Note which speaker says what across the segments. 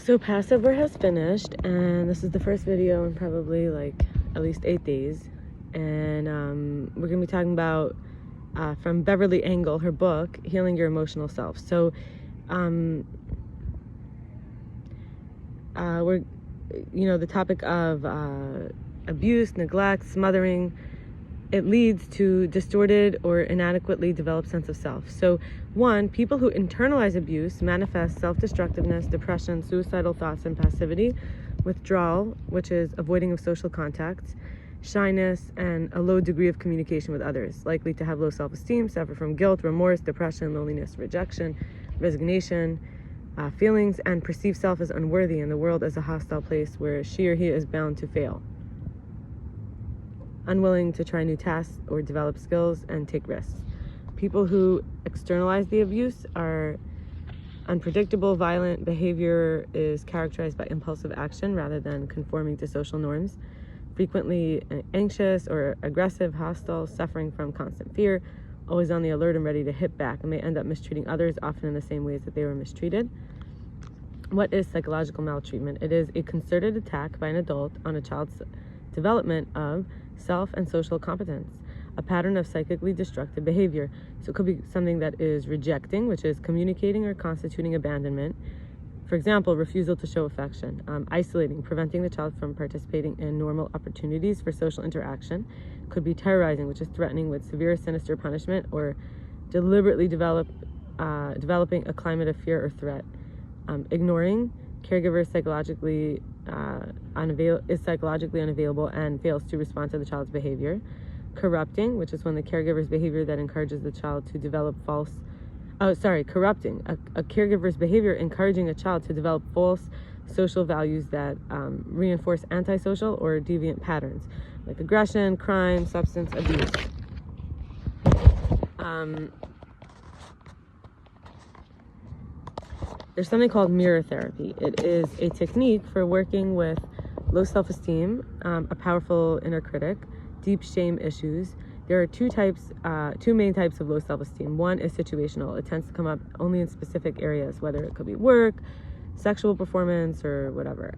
Speaker 1: So Passover has finished, and this is the first video in probably like at least 8 days. And we're going to be talking about, from Beverly Engel, her book, Healing Your Emotional Self. So we're, the topic of abuse, neglect, smothering, it leads to distorted or inadequately developed sense of self. So one, people who internalize abuse manifest self-destructiveness, depression, suicidal thoughts, and passivity, withdrawal, which is avoiding of social contacts, shyness, and a low degree of communication with others, likely to have low self-esteem, suffer from guilt, remorse, depression, loneliness, rejection, resignation, feelings, and perceive self as unworthy and the world as a hostile place where she or he is bound to fail. Unwilling to try new tasks or develop skills and take risks. People who externalize the abuse are unpredictable, violent behavior is characterized by impulsive action rather than conforming to social norms, frequently anxious or aggressive, hostile, suffering from constant fear, always on the alert and ready to hit back, and may end up mistreating others, often in the same ways that they were mistreated. What is psychological maltreatment? It is a concerted attack by an adult on a child's development of self and social competence, a pattern of psychically destructive behavior. So it could be something that is rejecting, which is communicating or constituting abandonment. For example, refusal to show affection, isolating, preventing the child from participating in normal opportunities for social interaction. Could be terrorizing, which is threatening with severe, sinister punishment, or deliberately developing a climate of fear or threat. Ignoring, caregiver is psychologically unavailable and fails to respond to the child's behavior. Corrupting, which is when the caregiver's behavior that encourages the child to develop corrupting, a caregiver's behavior encouraging a child to develop false social values that reinforce antisocial or deviant patterns, like aggression, crime, substance abuse. There's something called mirror therapy. It is a technique for working with low self-esteem, a powerful inner critic, deep shame issues. There are two main types of low self-esteem. One is situational. It tends to come up only in specific areas, whether it could be work, sexual performance, or whatever.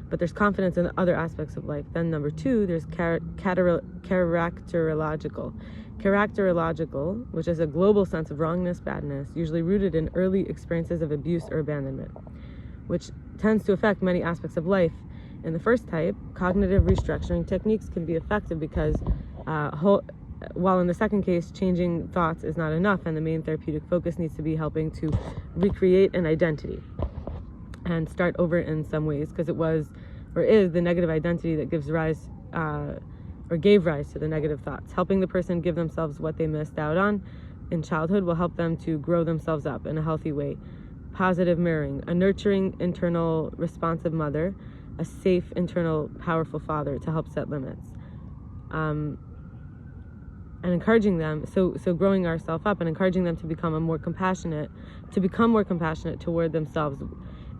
Speaker 1: But there's confidence in other aspects of life. Then number two, there's characterological. Characterological, which is a global sense of wrongness, badness, usually rooted in early experiences of abuse or abandonment, which tends to affect many aspects of life. In the first type, cognitive restructuring techniques can be effective because while in the second case, changing thoughts is not enough, and the main therapeutic focus needs to be helping to recreate an identity and start over in some ways, because it was or is the negative identity that gives rise or gave rise to the negative thoughts. Helping the person give themselves what they missed out on in childhood will help them to grow themselves up in a healthy way. Positive mirroring, a nurturing, internal, responsive mother, a safe, internal, powerful father to help set limits. And encouraging them, so growing ourselves up and encouraging them to become more compassionate toward themselves.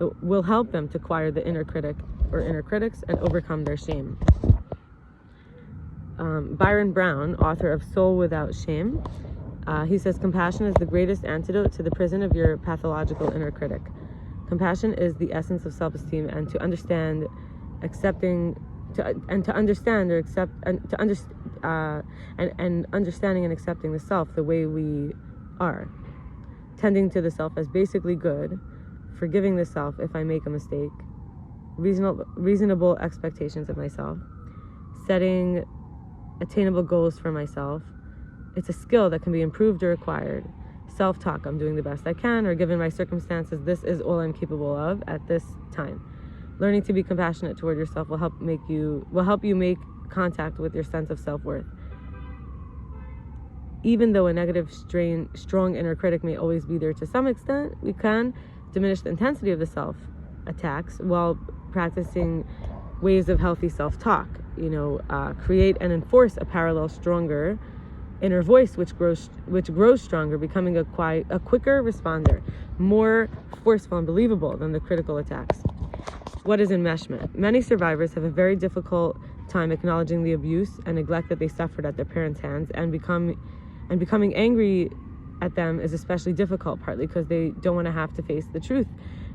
Speaker 1: It will help them to acquire the inner critic or inner critics and overcome their shame. Byron Brown, author of Soul Without Shame, he says compassion is the greatest antidote to the prison of your pathological inner critic. Compassion is the essence of self-esteem, and understanding and accepting the self the way we are, tending to the self as basically good, forgiving the self if I make a mistake, reasonable expectations of myself, setting attainable goals for myself. It's a skill that can be improved or acquired. Self-talk, I'm doing the best I can, or given my circumstances, this is all I'm capable of at this time. Learning to be compassionate toward yourself will help you make contact with your sense of self-worth. Even though a negative, strong inner critic may always be there to some extent, we can diminish the intensity of the self-attacks while practicing ways of healthy self-talk. Create and enforce a parallel, stronger inner voice, which grows stronger, becoming a quicker responder, more forceful and believable than the critical attacks. What is enmeshment? Many survivors have a very difficult time acknowledging the abuse and neglect that they suffered at their parents' hands, and becoming angry at them is especially difficult, partly because they don't want to have to face the truth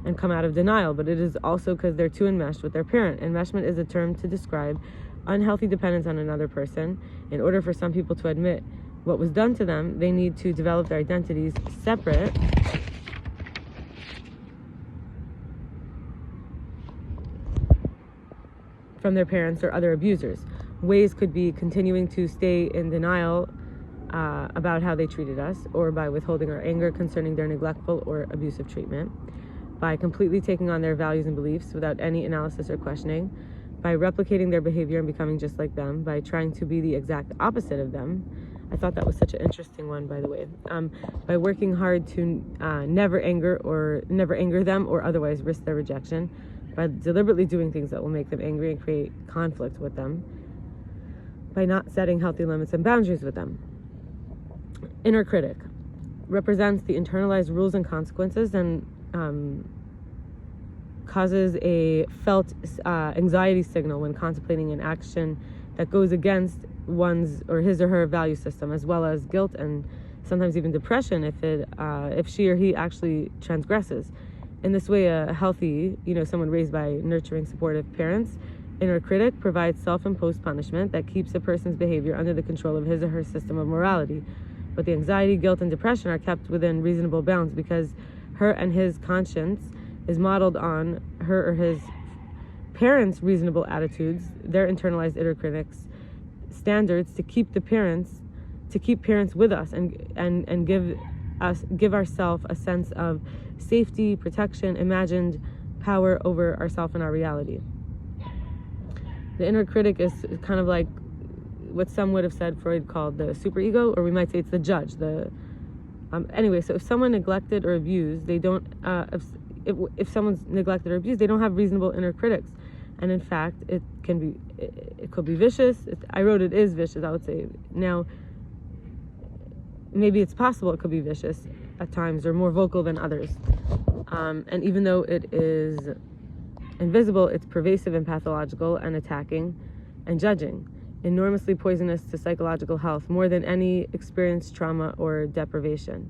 Speaker 1: and come out of denial, but it is also because they're too enmeshed with their parent. Enmeshment is a term to describe unhealthy dependence on another person. In order for some people to admit what was done to them, they need to develop their identities separate from their parents or other abusers. Ways could be continuing to stay in denial about how they treated us, or by withholding our anger concerning their neglectful or abusive treatment, by completely taking on their values and beliefs without any analysis or questioning, by replicating their behavior and becoming just like them, by trying to be the exact opposite of them. I thought that was such an interesting one, by the way. By working hard to never anger them or otherwise risk their rejection, by deliberately doing things that will make them angry and create conflict with them, by not setting healthy limits and boundaries with them. Inner critic represents the internalized rules and consequences, and causes a felt anxiety signal when contemplating an action that goes against one's or his or her value system, as well as guilt and sometimes even depression if she or he actually transgresses. In this way, a healthy, someone raised by nurturing, supportive parents, inner critic provides self-imposed punishment that keeps a person's behavior under the control of his or her system of morality. But the anxiety, guilt, and depression are kept within reasonable bounds because her and his conscience is modeled on her or his parents' reasonable attitudes, their internalized inner critics' standards to keep parents with us and give ourselves a sense of safety, protection, imagined power over ourselves and our reality. The inner critic is kind of like what some would have said Freud called the superego, or we might say it's the judge. Anyway, so if someone neglected or abused, they don't. If someone's neglected or abused, they don't have reasonable inner critics, and in fact, it could be vicious. I wrote it is vicious. I would say now. Maybe it's possible it could be vicious at times or more vocal than others. And even though it is invisible, it's pervasive and pathological and attacking and judging, enormously poisonous to psychological health, more than any experienced trauma or deprivation.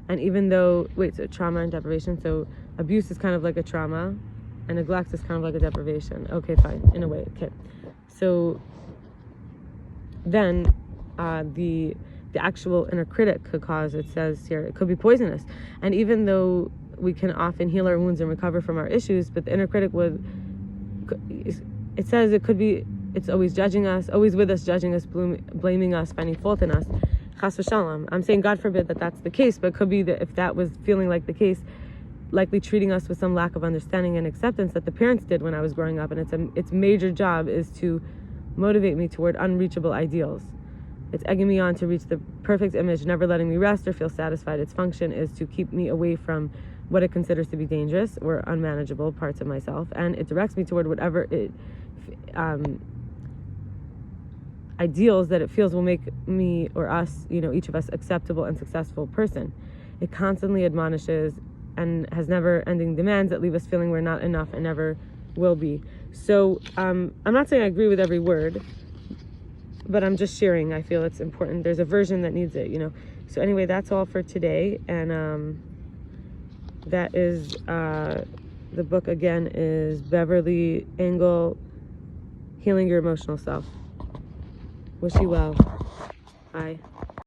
Speaker 1: And even though, so trauma and deprivation, so abuse is kind of like a trauma, and neglect is kind of like a deprivation. Okay, fine, in a way, okay. So then the actual inner critic could cause, it says here, it could be poisonous. And even though we can often heal our wounds and recover from our issues, but the inner critic it says it could be, it's always judging us, always with us, judging us, blaming us, finding fault in us. Chas v'shalom. I'm saying God forbid that that's the case, but it could be that if that was feeling like the case, likely treating us with some lack of understanding and acceptance that the parents did when I was growing up, and its major job is to motivate me toward unreachable ideals. It's egging me on to reach the perfect image, never letting me rest or feel satisfied. Its function is to keep me away from what it considers to be dangerous or unmanageable parts of myself, and it directs me toward whatever ideals that it feels will make me or us, each of us, acceptable and successful person. It constantly admonishes and has never-ending demands that leave us feeling we're not enough and never will be. So I'm not saying I agree with every word, but I'm just sharing. I feel it's important. There's a version that needs it, So anyway, that's all for today. And that is, the book again is Beverly Engel, Healing Your Emotional Self. Wish you well. Bye.